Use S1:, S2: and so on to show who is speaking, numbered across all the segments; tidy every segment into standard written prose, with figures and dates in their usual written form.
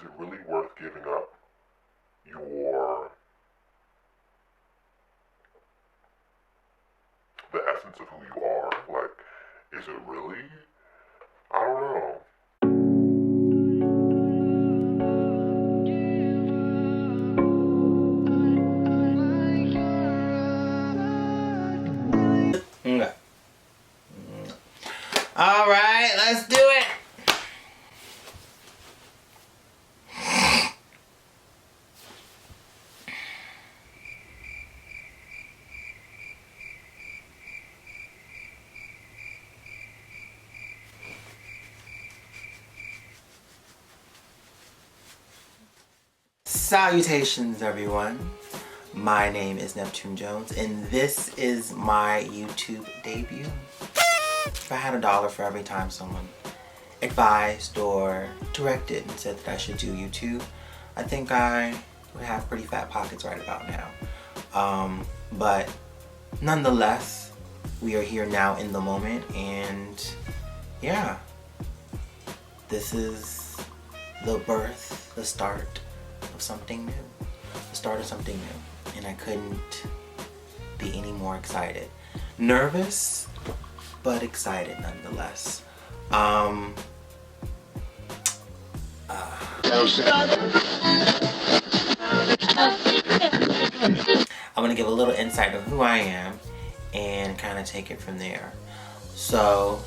S1: it really worth giving up your, the essence of who you are? Like, is it really? I don't know.
S2: All right, let's do it. Salutations, everyone. My name is Neptune Jones, and this is my YouTube debut. If I had $1 for every time someone advised or directed and said that I should do YouTube, I think I would have pretty fat pockets right about now. But nonetheless, we are here now in the moment, and yeah, this is the birth, the start of something new. The start of something new. And I couldn't be any more excited. Nervous, but excited nonetheless. I'm gonna give a little insight of who I am and kind of take it from there. So,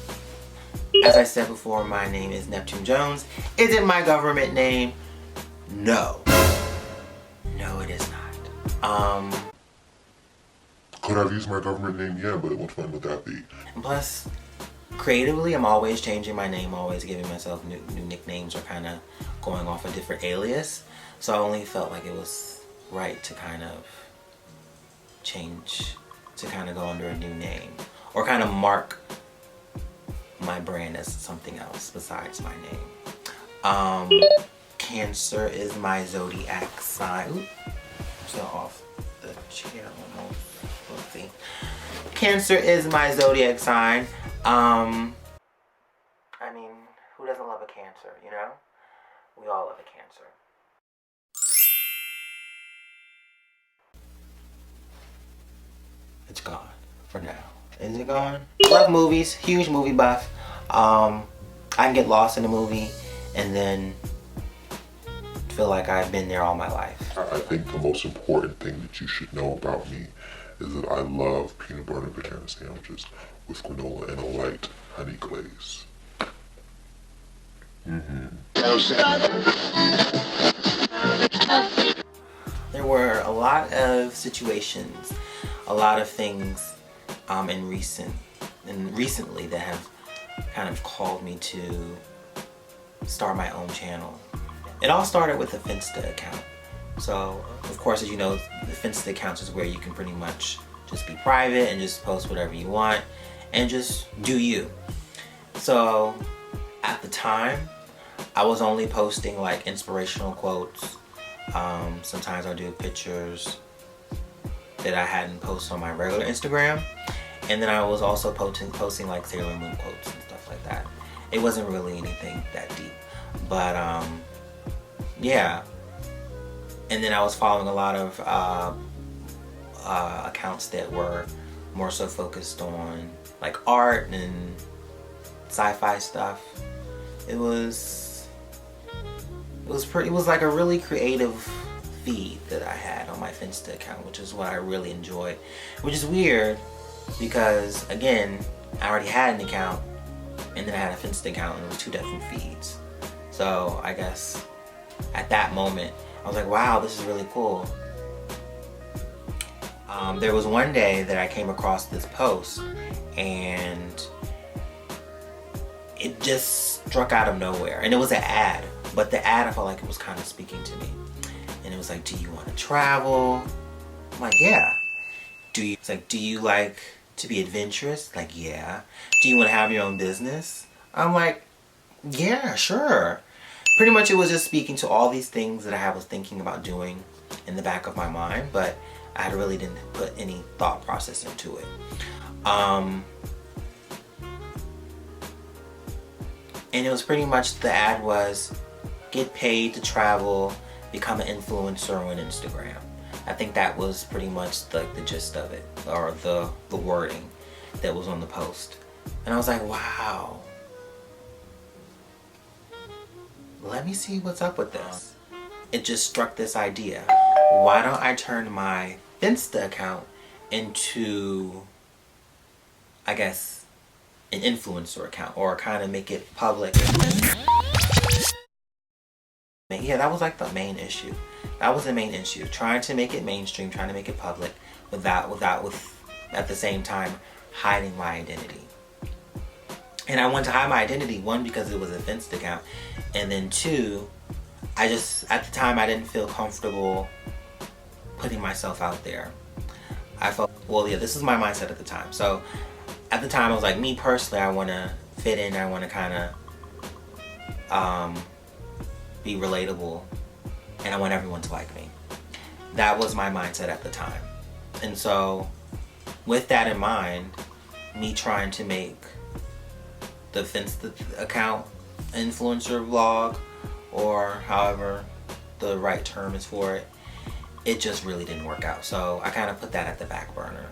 S2: as I said before, my name is Neptune Jones. Is it my government name? No. No, it is not.
S1: Could I've used my government name? Yeah, but what fun would that be?
S2: And plus, creatively, I'm always changing my name, always giving myself new nicknames or kind of going off a different alias. So I only felt like it was right to kind of change, to kind of go under a new name. Or kind of mark my brand as something else besides my name. Cancer is my zodiac sign. Ooh, so off the chair almost. Let's see. Cancer is my zodiac sign. I mean, who doesn't love a Cancer, you know? We all love a Cancer. It's gone for now. Is it gone? Love movies, huge movie buff. I can get lost in a movie and then feel like I've been there all my life.
S1: I think the most important thing that you should know about me is that I love peanut butter and banana sandwiches with granola and a light honey glaze.
S2: There were a lot of situations, a lot of things recently that have kind of called me to start my own channel. It all started with a Finsta account. So, of course, as you know, the Finsta account is where you can pretty much just be private and just post whatever you want and just do you. So, at the time, I was only posting like inspirational quotes. Sometimes I'll do pictures that I hadn't posted on my regular Instagram. And then I was also posting like Sailor Moon quotes and stuff like that. It wasn't really anything that deep. But, yeah. And then I was following a lot of accounts that were more so focused on like art and sci-fi stuff. It was like a really creative feed that I had on my Finsta account, which is what I really enjoyed. Which is weird because, again, I already had an account and then I had a Finsta account and it was two different feeds. So I guess at that moment I was like, wow, this is really cool. There was one day that I came across this post and it just struck out of nowhere. And it was an ad, but the ad I felt like it was kind of speaking to me. And it was like, do you want to travel? I'm like, yeah. It's like, do you like to be adventurous? Like, yeah. Do you want to have your own business? I'm like, yeah, sure. Pretty much it was just speaking to all these things that I was thinking about doing in the back of my mind, but I really didn't put any thought process into it. And it was pretty much, the ad was, get paid to travel, become an influencer on Instagram. I think that was pretty much the gist of it, or the wording that was on the post. And I was like, wow, let me see what's up with this. It just struck this idea. Why don't I turn my Finsta account into, I guess, an influencer account, or kind of make it public. Yeah, that was like the main issue. That was the main issue. Trying to make it mainstream, trying to make it public without at the same time hiding my identity. And I wanted to hide my identity, one, because it was a Finsta account, and then two, I just, at the time, I didn't feel comfortable putting myself out there. I felt, well, yeah, this is my mindset at the time. So at the time, I was like, me personally, I want to fit in. I want to kind of be relatable, and I want everyone to like me. That was my mindset at the time. And so with that in mind, me trying to make the Finsta account influencer vlog, or however the right term is for it, it just really didn't work out. So I kind of put that at the back burner.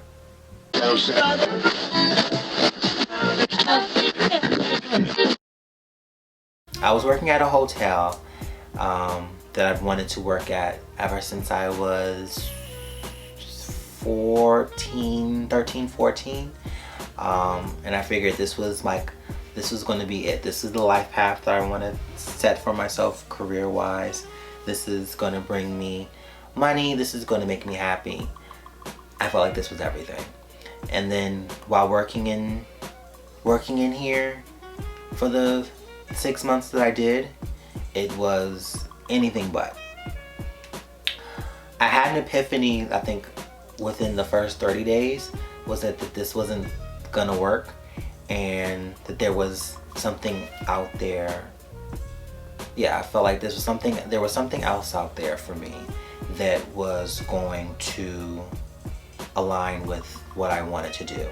S2: I was working at a hotel that I've wanted to work at ever since I was 13, 14. And I figured this was going to be it. This is the life path that I want to set for myself career-wise. This is going to bring me money. This is going to make me happy. I felt like this was everything. And then while working in here for the 6 months that I did, it was anything but. I had an epiphany, I think, within the first 30 days, was that this wasn't gonna work, and that there was something out there. Yeah, I felt like there was something else out there for me that was going to align with what I wanted to do.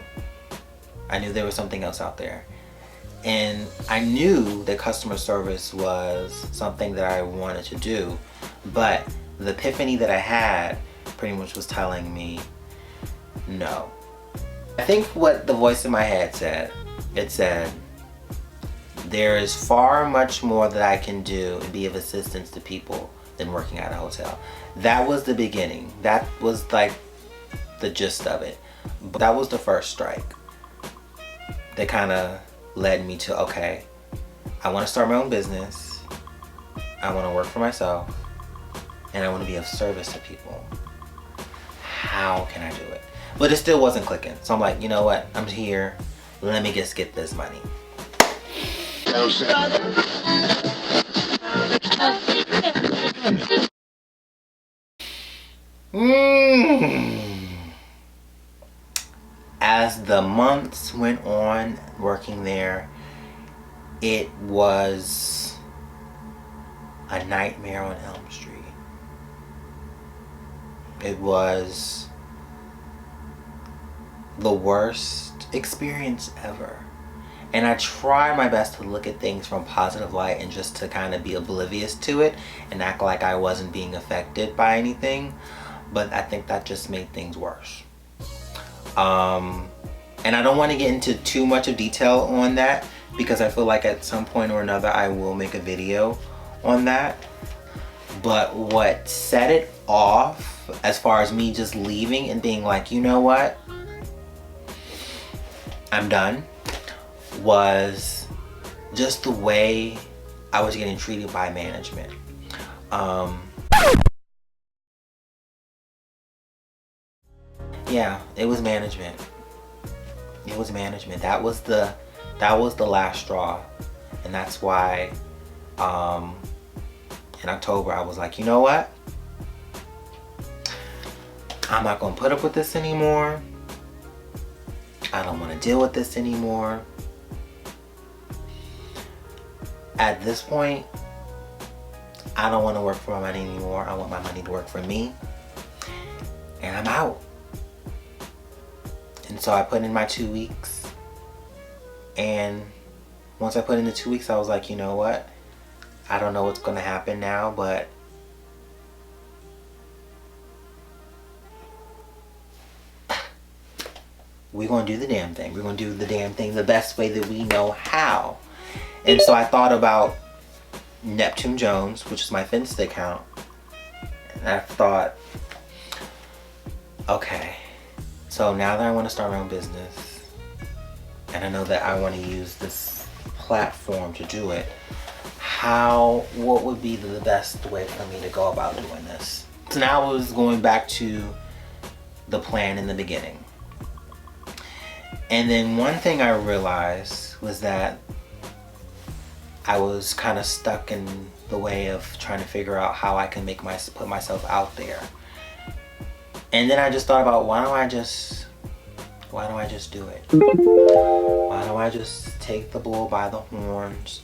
S2: I knew there was something else out there. And I knew that customer service was something that I wanted to do, but the epiphany that I had pretty much was telling me no. I think what the voice in my head said, it said, there is far much more that I can do and be of assistance to people than working at a hotel. That was the beginning. That was like the gist of it. But that was the first strike that kind of led me to, okay, I want to start my own business, I want to work for myself, and I want to be of service to people. How can I do it? But it still wasn't clicking. So I'm like, you know what? I'm here. Let me just get this money. As the months went on working there, it was a nightmare on Elm Street. It was the worst experience ever. And I tried my best to look at things from a positive light and just to kind of be oblivious to it and act like I wasn't being affected by anything. But I think that just made things worse. And I don't want to get into too much of detail on that, because I feel like at some point or another I will make a video on that. But what set it off, as far as me just leaving and being like, you know what, I'm done, was just the way I was getting treated by management. Yeah, it was management. It was management. That was the last straw. And that's why in October I was like, you know what? I'm not gonna put up with this anymore. I don't want to deal with this anymore. At this point, I don't want to work for my money anymore. I want my money to work for me. And I'm out. And so I put in my 2 weeks. And once I put in the 2 weeks, I was like, you know what? I don't know what's gonna happen now, but we're gonna do the damn thing. We're gonna do the damn thing the best way that we know how. And so I thought about Neptune Jones, which is my Finsta account. And I thought, okay, so now that I want to start my own business, and I know that I want to use this platform to do it, what would be the best way for me to go about doing this? So now I was going back to the plan in the beginning. And then one thing I realized was that I was kind of stuck in the way of trying to figure out how I can put myself out there. And then I just thought about, why don't I just do it? Why don't I just take the bull by the horns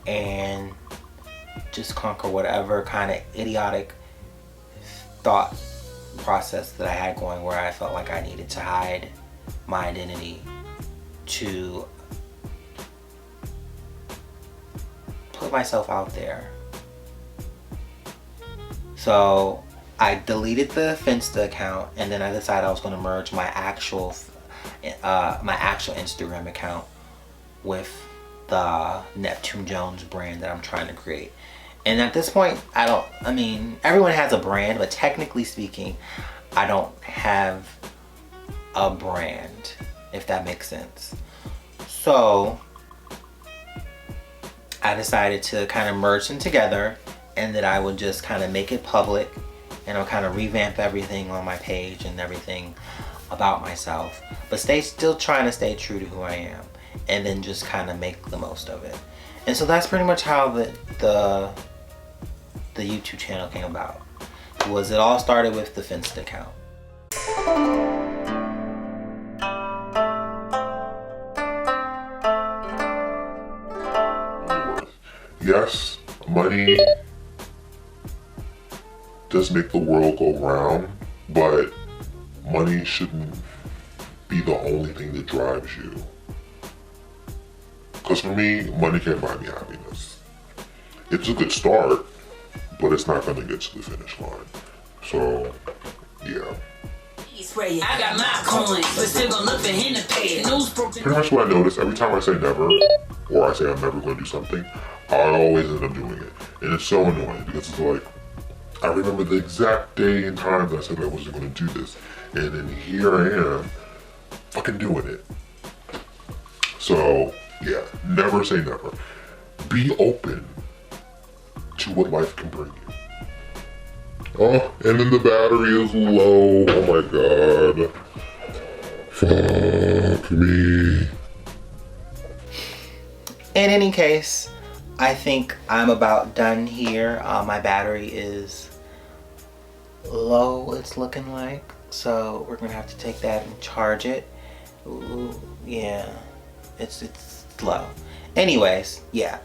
S2: and just conquer whatever kind of idiotic thought process that I had going, where I felt like I needed to hide my identity to put myself out there. So I deleted the Finsta account, and then I decided I was going to merge my actual Instagram account with the Neptune Jones brand that I'm trying to create. And at this point, I mean, everyone has a brand, but technically speaking, I don't have a brand, if that makes sense. So I decided to kind of merge them together, and that I would just kind of make it public, and I'll kind of revamp everything on my page and everything about myself, but still trying to stay true to who I am, and then just kind of make the most of it. And so that's pretty much how the YouTube channel came about. It all started with the Finsta account.
S1: Yes, money does make the world go round, but money shouldn't be the only thing that drives you. Because for me, money can't buy me happiness. It's a good start, but it's not going to get to the finish line. So, yeah.
S3: I got my coins, but still gonna look for him to pay it.
S1: Pretty much what I notice, every time I say never, or I say I'm never going to do something, I always end up doing it. And it's so annoying, because it's like, I remember the exact day and time that I said I wasn't going to do this, and then here I am, fucking doing it. So, yeah, never say never. Be open to what life can bring you. Oh, and then the battery is low. Oh my god. Fuck me.
S2: In any case, I think I'm about done here. My battery is low, it's looking like. So we're gonna have to take that and charge it. Ooh, yeah, it's low. Anyways, yeah.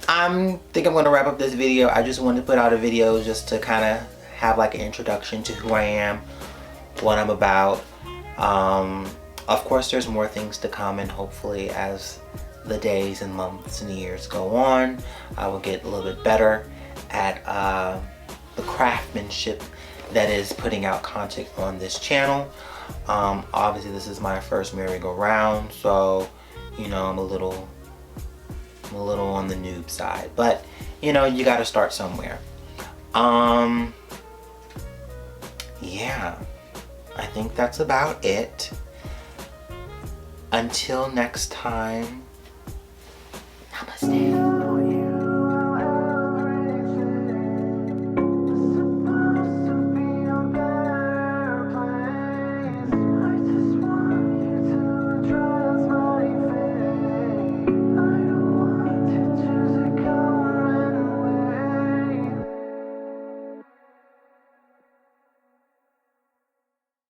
S2: I think I'm gonna wrap up this video. I just wanted to put out a video just to kind of have like an introduction to who I am, what I'm about. Of course, there's more things to come, and hopefully as the days and months and years go on, I will get a little bit better at the craftsmanship that is putting out content on this channel. Obviously this is my first merry-go-round, so you know, I'm a little on the noob side, but you know, you got to start somewhere. Yeah, I think that's about it. Until next time, namaste.